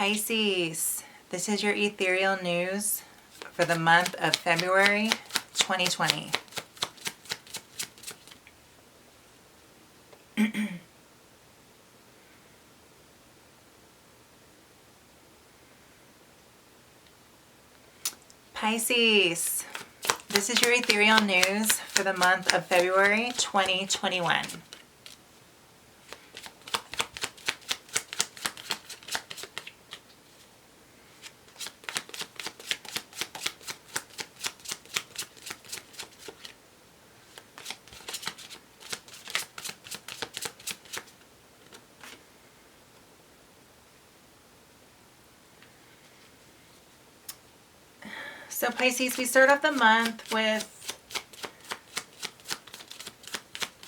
Pisces, this is your ethereal news for the month of February 2020. Pisces, this is your ethereal news for the month of February 2021. So Pisces, we start off the month with,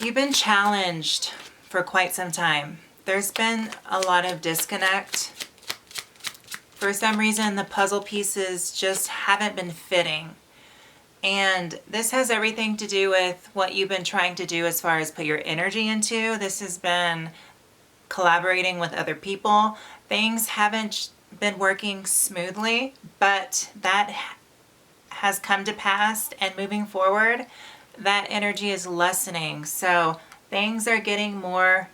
you've been challenged for quite some time. There's been a lot of disconnect. For some reason, the puzzle pieces just haven't been fitting. And this has everything to do with what you've been trying to do as far as put your energy into. This has been collaborating with other people. Things haven't been working smoothly, but that has come to pass, and moving forward, that energy is lessening. So things are getting more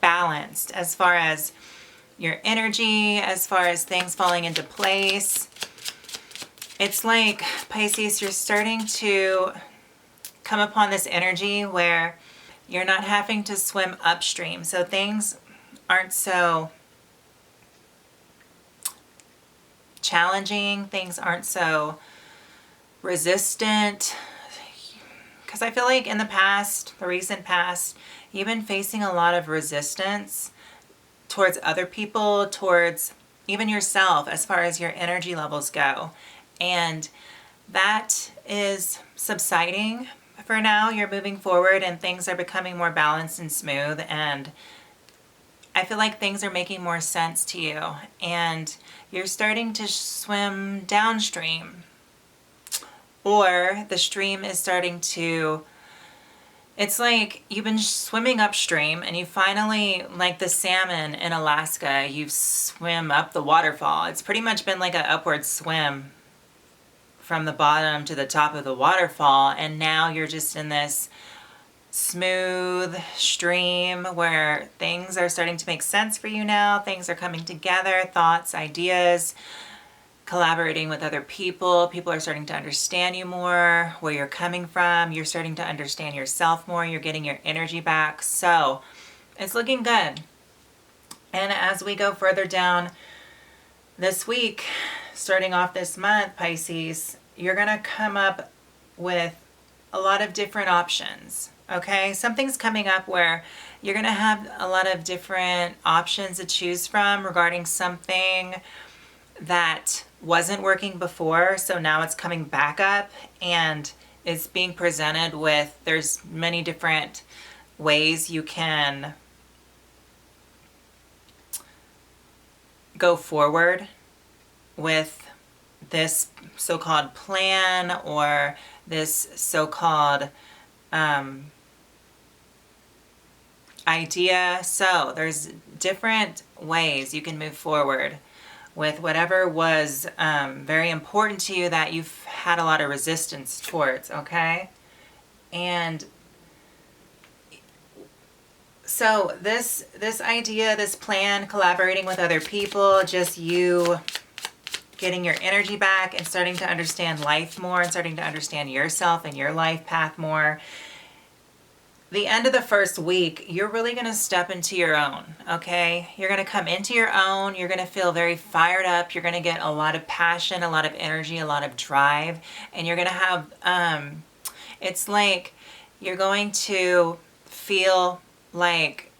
balanced as far as your energy, as far as things falling into place. It's like, Pisces, you're starting to come upon this energy where you're not having to swim upstream. So things aren't so challenging. Things aren't so resistant, because I feel like in the past, the recent past, you've been facing a lot of resistance towards other people, towards even yourself, as far as your energy levels go. And that is subsiding for now. You're moving forward and things are becoming more balanced and smooth, and I feel like things are making more sense to you, and you're starting to swim downstream. Or the stream is starting to, it's like you've been swimming upstream and you finally, like the salmon in Alaska, you swim up the waterfall. It's pretty much been like an upward swim from the bottom to the top of the waterfall. And now you're just in this smooth stream where things are starting to make sense for you now. Things are coming together, thoughts, ideas, collaborating with other people. People are starting to understand you more, where you're coming from. You're starting to understand yourself more. You're getting your energy back. So it's looking good. And as we go further down this week, starting off this month, Pisces, you're going to come up with a lot of different options. Okay? Something's coming up where you're going to have a lot of different options to choose from regarding something that wasn't working before, so now it's coming back up and it's being presented with, there's many different ways you can go forward with this so-called plan or this so-called idea. So there's different ways you can move forward with whatever was very important to you that you've had a lot of resistance towards, okay? And so this idea, this plan, collaborating with other people, just you getting your energy back and starting to understand life more and starting to understand yourself and your life path more. The end of the first week, you're really going to step into your own, okay? You're going to come into your own. You're going to feel very fired up. You're going to get a lot of passion, a lot of energy, a lot of drive. And you're going to have, it's like you're going to feel like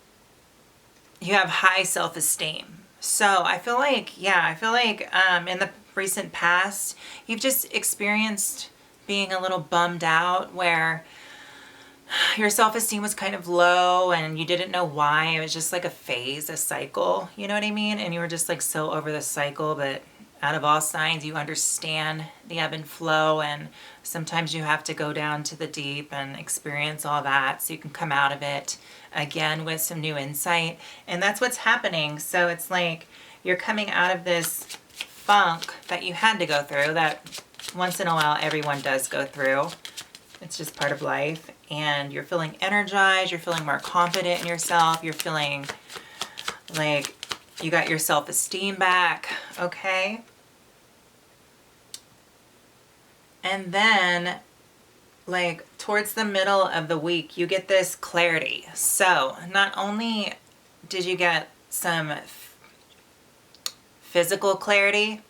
you have high self-esteem. So I feel like, in the recent past, you've just experienced being a little bummed out where your self-esteem was kind of low and you didn't know why. It was just like a phase, a cycle, you know what I mean? And you were just like so over the cycle, but out of all signs, you understand the ebb and flow, and sometimes you have to go down to the deep and experience all that so you can come out of it again with some new insight. And that's what's happening. So it's like you're coming out of this funk that you had to go through, that once in a while everyone does go through. It's just part of life. And you're feeling energized. You're feeling more confident in yourself. You're feeling like you got your self-esteem back. Okay. And then, like, towards the middle of the week, you get this clarity. So not only did you get some physical clarity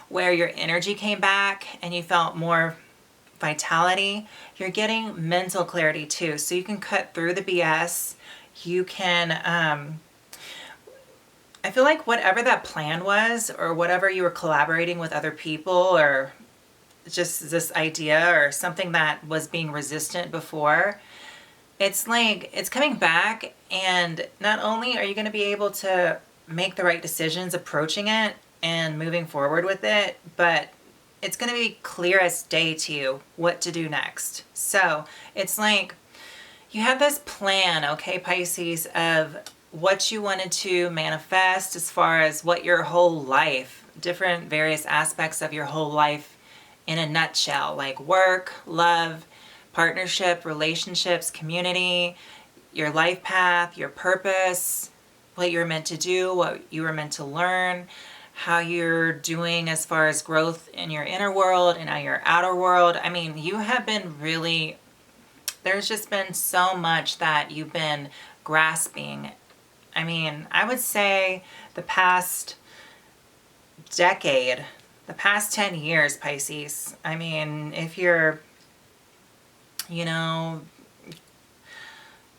where your energy came back and you felt more vitality, you're getting mental clarity too. So you can cut through the BS. You can, I feel like whatever that plan was, or whatever you were collaborating with other people, or just this idea or something that was being resistant before, it's like it's coming back. And not only are you going to be able to make the right decisions approaching it and moving forward with it, but it's going to be clear as day to you what to do next. So it's like you have this plan, okay, Pisces, of what you wanted to manifest as far as what your whole life, different various aspects of your whole life in a nutshell, like work, love, partnership, relationships, community, your life path, your purpose, what you're meant to do, what you were meant to learn, how you're doing as far as growth in your inner world and now your outer world. I mean, you have been really, there's just been so much that you've been grasping. I mean, I would say the past decade, the past 10 years, Pisces. I mean, if you're, you know,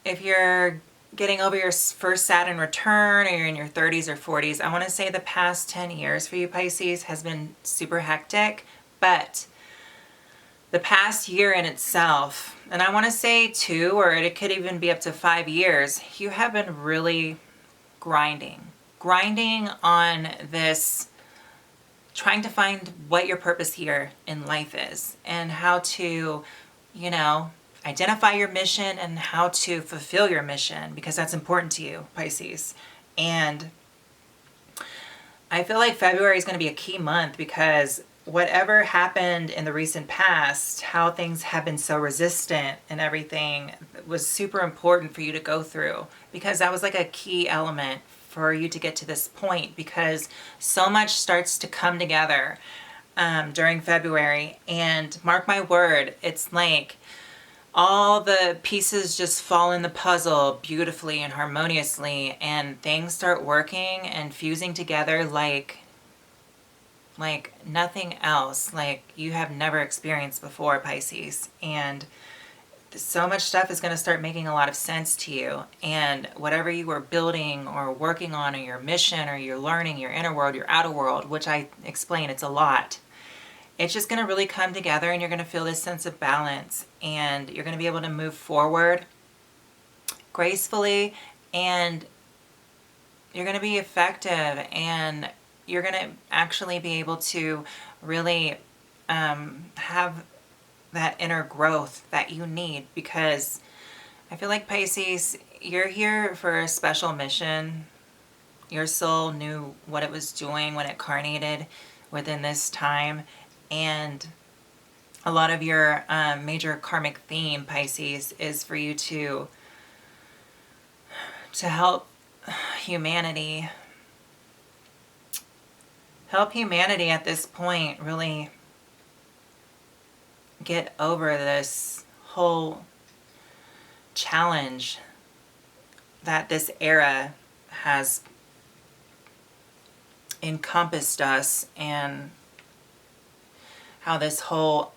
if you're getting over your first Saturn return, or you're in your 30s or 40s, I want to say the past 10 years for you, Pisces, has been super hectic. But the past year in itself, and I want to say 2, or it could even be up to 5 years, you have been really grinding on this, trying to find what your purpose here in life is, and how to, you know, identify your mission and how to fulfill your mission, because that's important to you, Pisces. And I feel like February is going to be a key month, because whatever happened in the recent past, how things have been so resistant and everything, was super important for you to go through, because that was like a key element for you to get to this point, because so much starts to come together during February. And mark my word, it's like all the pieces just fall in the puzzle beautifully and harmoniously, and things start working and fusing together like nothing else, like you have never experienced before, Pisces. And so much stuff is going to start making a lot of sense to you. And whatever you were building or working on, or your mission, or your learning, your inner world, your outer world, which I explain, it's a lot. It's just going to really come together, and you're going to feel this sense of balance, and you're going to be able to move forward gracefully, and you're going to be effective, and you're going to actually be able to really have that inner growth that you need, because I feel like, Pisces, you're here for a special mission. Your soul knew what it was doing when it carnated within this time. And a lot of your major karmic theme, Pisces, is for you to help humanity. Help humanity at this point really get over this whole challenge that this era has encompassed us, and how this whole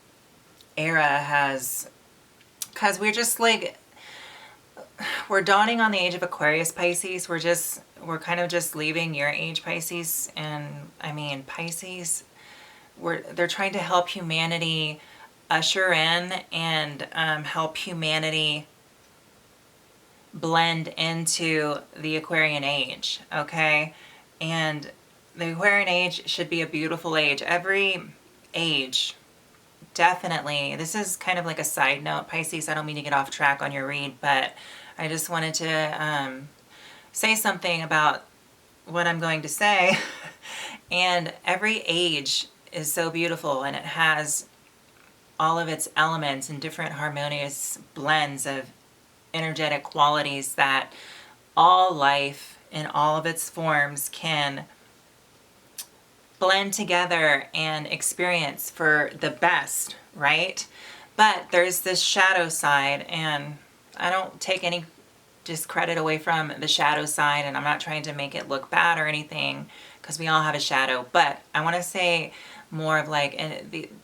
era has, because we're just like, we're dawning on the age of Aquarius, Pisces. We're kind of just leaving your age, Pisces. And I mean, Pisces, they're trying to help humanity usher in and help humanity blend into the Aquarian age, okay? And the Aquarian age should be a beautiful age. Every age, definitely. This is kind of like a side note, Pisces. I don't mean to get off track on your read, but I just wanted to say something about what I'm going to say. And every age is so beautiful, and it has all of its elements and different harmonious blends of energetic qualities that all life in all of its forms can blend together and experience for the best, right? But there's this shadow side, and I don't take any discredit away from the shadow side, and I'm not trying to make it look bad or anything, because we all have a shadow. But I want to say more of like,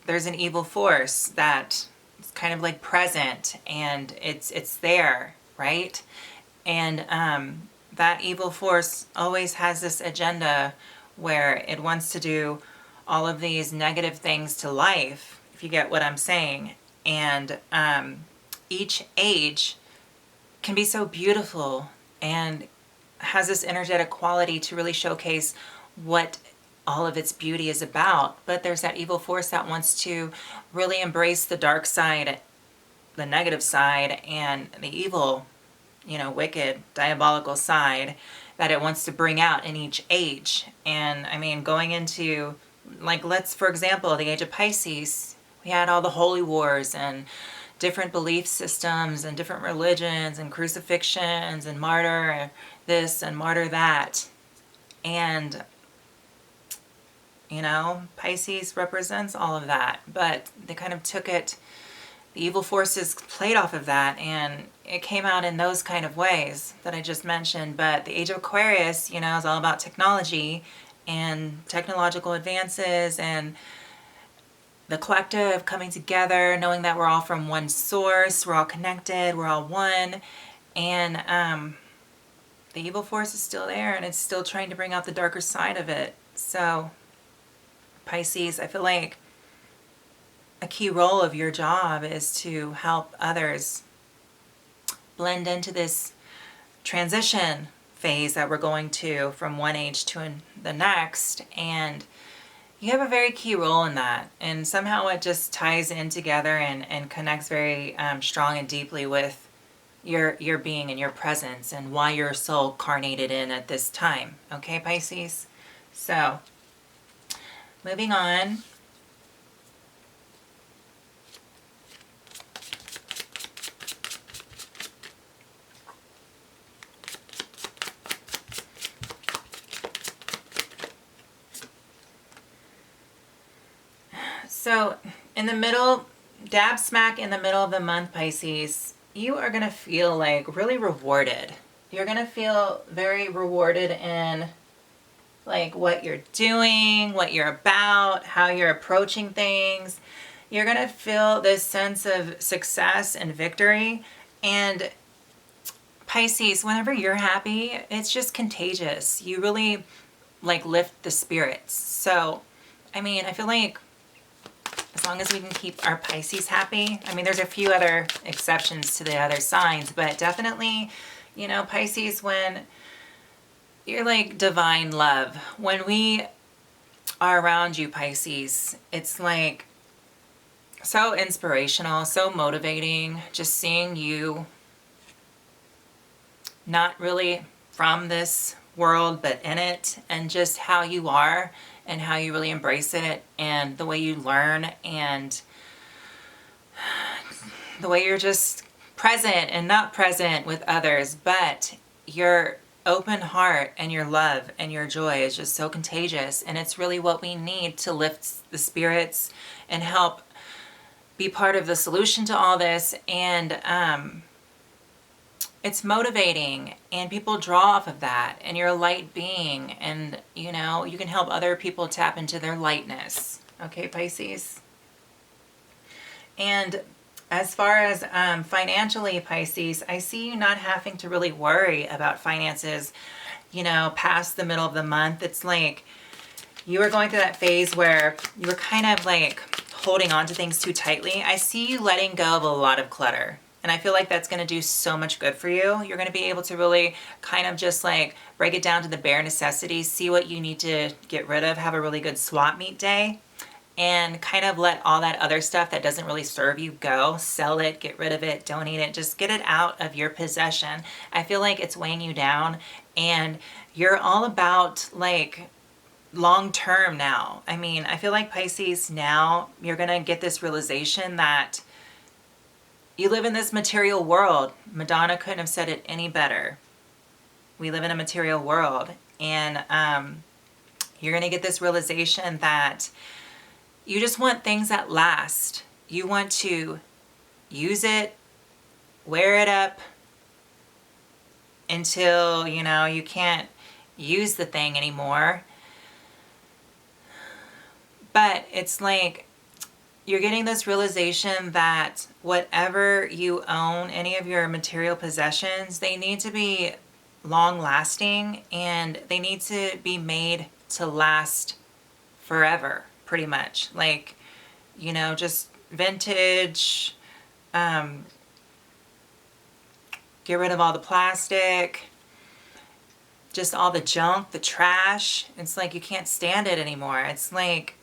there's an evil force that is kind of like present, and it's there, right? And that evil force always has this agenda where it wants to do all of these negative things to life, if you get what I'm saying. And each age can be so beautiful and has this energetic quality to really showcase what all of its beauty is about. But there's that evil force that wants to really embrace the dark side, the negative side, and the evil, wicked, diabolical side that it wants to bring out in each age. And I mean, going into, like, let's, for example, the age of Pisces, we had all the holy wars and different belief systems and different religions and crucifixions and martyr this and martyr that. And, Pisces represents all of that. But they kind of took it, the evil forces played off of that, and it came out in those kind of ways that I just mentioned. But the age of Aquarius, is all about technology and technological advances and the collective coming together, knowing that we're all from one source, we're all connected, we're all one. And the evil force is still there, and it's still trying to bring out the darker side of it. So Pisces, I feel like a key role of your job is to help others blend into this transition phase that we're going to from one age to the next. And you have a very key role in that. And somehow it just ties in together and connects very strong and deeply with your being and your presence and why you're so carnated in at this time. Okay, Pisces? So, moving on. So in the middle, dab smack in the middle of the month, Pisces, you are going to feel like really rewarded. You're going to feel very rewarded in like what you're doing, what you're about, how you're approaching things. You're going to feel this sense of success and victory. And Pisces, whenever you're happy, it's just contagious. You really like lift the spirits. So, I mean, I feel like as long as we can keep our Pisces happy. I mean, there's a few other exceptions to the other signs, but definitely, Pisces, when you're like divine love, when we are around you, Pisces, it's like so inspirational, so motivating, just seeing you not really from this world, but in it, and just how you are and how you really embrace it, and the way you learn, and the way you're just present and not present with others, but your open heart and your love and your joy is just so contagious. And it's really what we need to lift the spirits and help be part of the solution to all this. And it's motivating, and people draw off of that, and you're a light being, and you can help other people tap into their lightness. Okay, Pisces? And as far as financially, Pisces, I see you not having to really worry about finances, past the middle of the month. It's like you were going through that phase where you were kind of like holding on to things too tightly. I see you letting go of a lot of clutter. And I feel like that's going to do so much good for you. You're going to be able to really kind of just like break it down to the bare necessities, see what you need to get rid of, have a really good swap meet day. and kind of let all that other stuff that doesn't really serve you go. Sell it, get rid of it, donate it, just get it out of your possession. I feel like it's weighing you down, and you're all about like long term now. I mean, I feel like Pisces, now you're gonna get this realization that you live in this material world. Madonna couldn't have said it any better. We live in a material world, and you're gonna get this realization that you just want things that last. You want to use it, wear it up until, you know, you can't use the thing anymore. But it's like you're getting this realization that whatever you own, any of your material possessions, they need to be long lasting, and they need to be made to last forever, pretty much. Like, you know, just vintage, get rid of all the plastic, just all the junk, the trash. It's like you can't stand it anymore. It's like,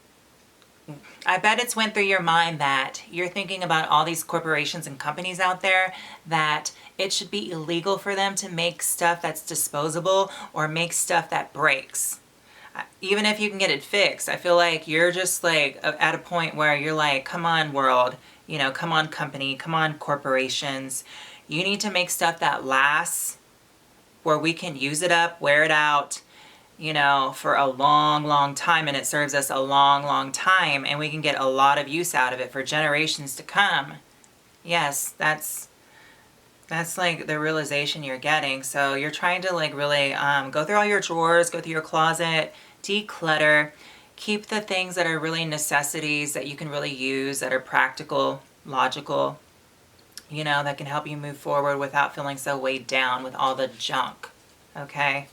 I bet it's went through your mind that you're thinking about all these corporations and companies out there, that it should be illegal for them to make stuff that's disposable or make stuff that breaks. Even if you can get it fixed, I feel like you're just like at a point where you're like, come on world, you know, come on company, come on corporations. You need to make stuff that lasts, where we can use it up, wear it out, you know, for a long, long time, and it serves us a long, long time, and we can get a lot of use out of it for generations to come. Yes, that's like the realization you're getting. So you're trying to like really go through all your drawers, go through your closet, declutter, keep the things that are really necessities that you can really use, that are practical, logical, you know, that can help you move forward without feeling so weighed down with all the junk. Okay?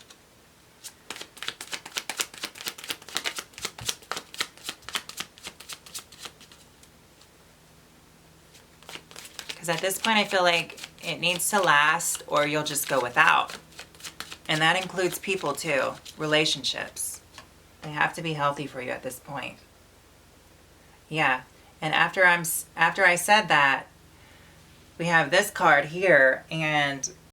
Because at this point I feel like it needs to last, or you'll just go without. And that includes people too, relationships. They have to be healthy for you at this point. Yeah, and after I said that, we have this card here, and